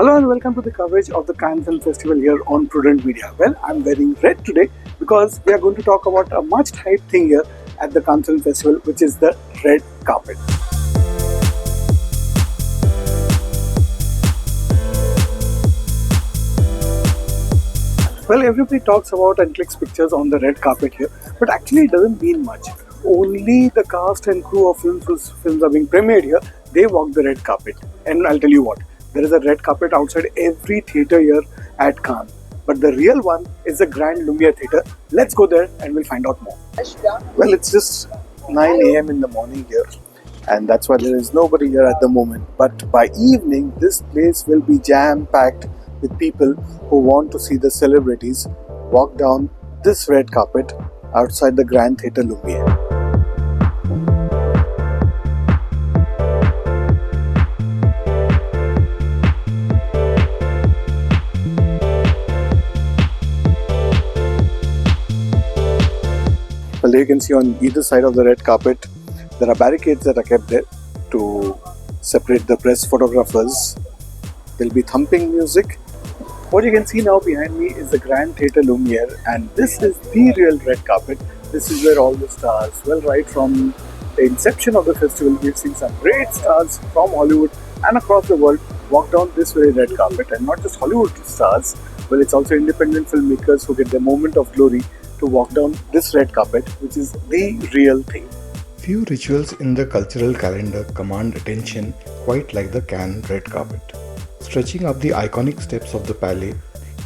Hello and welcome to the coverage of the Cannes Film Festival here on Prudent Media. Well, I'm wearing red today because we are going to talk about a much hyped thing here at the Cannes Film Festival, which is the red carpet. Well, everybody talks about and clicks pictures on the red carpet here, but actually it doesn't mean much. Only the cast and crew of films whose films are being premiered here, they walk the red carpet. And I'll tell you what, there is a red carpet outside every theatre here at Cannes. But the real one is the Grand Lumiere Theatre. Let's go there and we'll find out more. Well, it's just 9 a.m. in the morning here, and that's why there is nobody here at the moment. But by evening, this place will be jam-packed with people who want to see the celebrities walk down this red carpet outside the Grand Theatre Lumiere. Well, you can see on either side of the red carpet, there are barricades that are kept there to separate the press photographers. There will be thumping music. What you can see now behind me is the Grand Theatre Lumiere, and this is the real red carpet. This is where all the stars, well, right from the inception of the festival, we've seen some great stars from Hollywood and across the world walk down this very red carpet. And not just Hollywood stars, well, it's also independent filmmakers who get their moment of glory to walk down this red carpet, which is the real thing. Few rituals in the cultural calendar command attention quite like the Cannes red carpet. Stretching up the iconic steps of the Palais,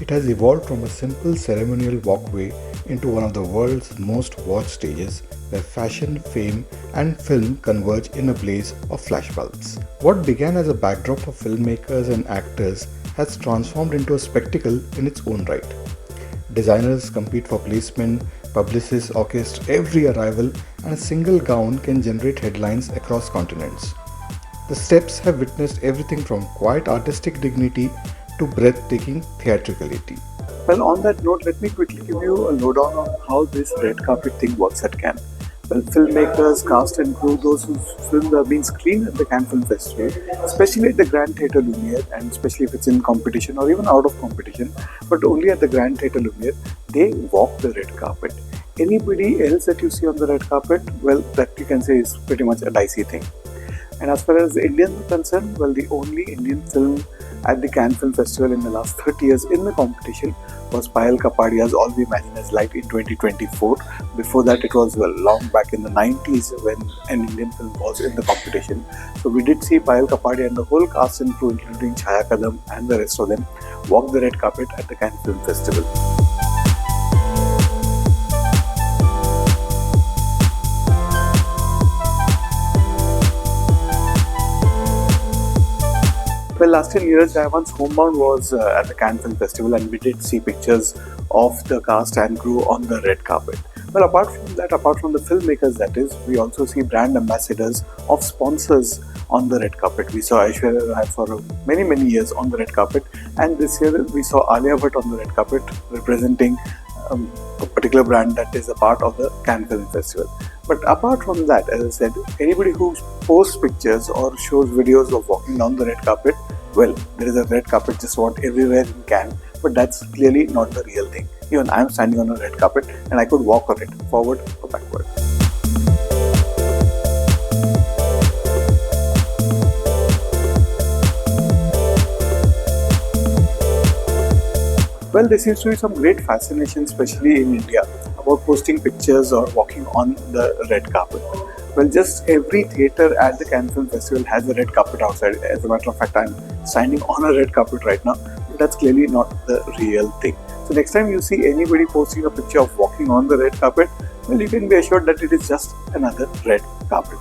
it has evolved from a simple ceremonial walkway into one of the world's most watched stages where fashion, fame and film converge in a blaze of flashbulbs. What began as a backdrop of filmmakers and actors has transformed into a spectacle in its own right. Designers compete for placement, publicists orchestrate every arrival, and a single gown can generate headlines across continents. The steps have witnessed everything from quiet artistic dignity to breathtaking theatricality. Well, on that note, let me quickly give you a lowdown on how this red carpet thing works at Cannes. Well, filmmakers, cast and crew, those whose films are being screened at the Cannes Film Festival, especially at the Grand Theatre Lumiere, and especially if it's in competition or even out of competition, but only at the Grand Theatre Lumiere, they walk the red carpet. Anybody else that you see on the red carpet, well, that you can say is pretty much a dicey thing. And as far as the Indians are concerned, well, the only Indian film at the Cannes Film Festival in the last 30 years in the competition was Payal Kapadia's All We Imagine Is Light in 2024. Before that, it was long back in the 90s when an Indian film was in the competition. So we did see Payal Kapadia and the whole cast and crew, including Chhaya Kadam and the rest of them, walk the red carpet at the Cannes Film Festival. Well, last year Neeraj Raiwan's Homebound was at the Cannes Film Festival, and we did see pictures of the cast and crew on the red carpet. Well, apart from that, apart from the filmmakers that is, we also see brand ambassadors of sponsors on the red carpet. We saw Aishwarya Rai for many years on the red carpet, and this year we saw Alia Bhatt on the red carpet representing a particular brand that is a part of the Cannes Film Festival. But apart from that, as I said, anybody who posts pictures or shows videos of walking down the red carpet, well, there is a red carpet just about everywhere in Cannes, but that's clearly not the real thing. Even I am standing on a red carpet and I could walk on it, forward or backward. Well, there seems to be some great fascination, especially in India, about posting pictures or walking on the red carpet. Well, just every theatre at the Cannes Film Festival has a red carpet outside. As a matter of fact, I'm standing on a red carpet right now, but that's clearly not the real thing. So next time you see anybody posting a picture of walking on the red carpet, well, you can be assured that it is just another red carpet.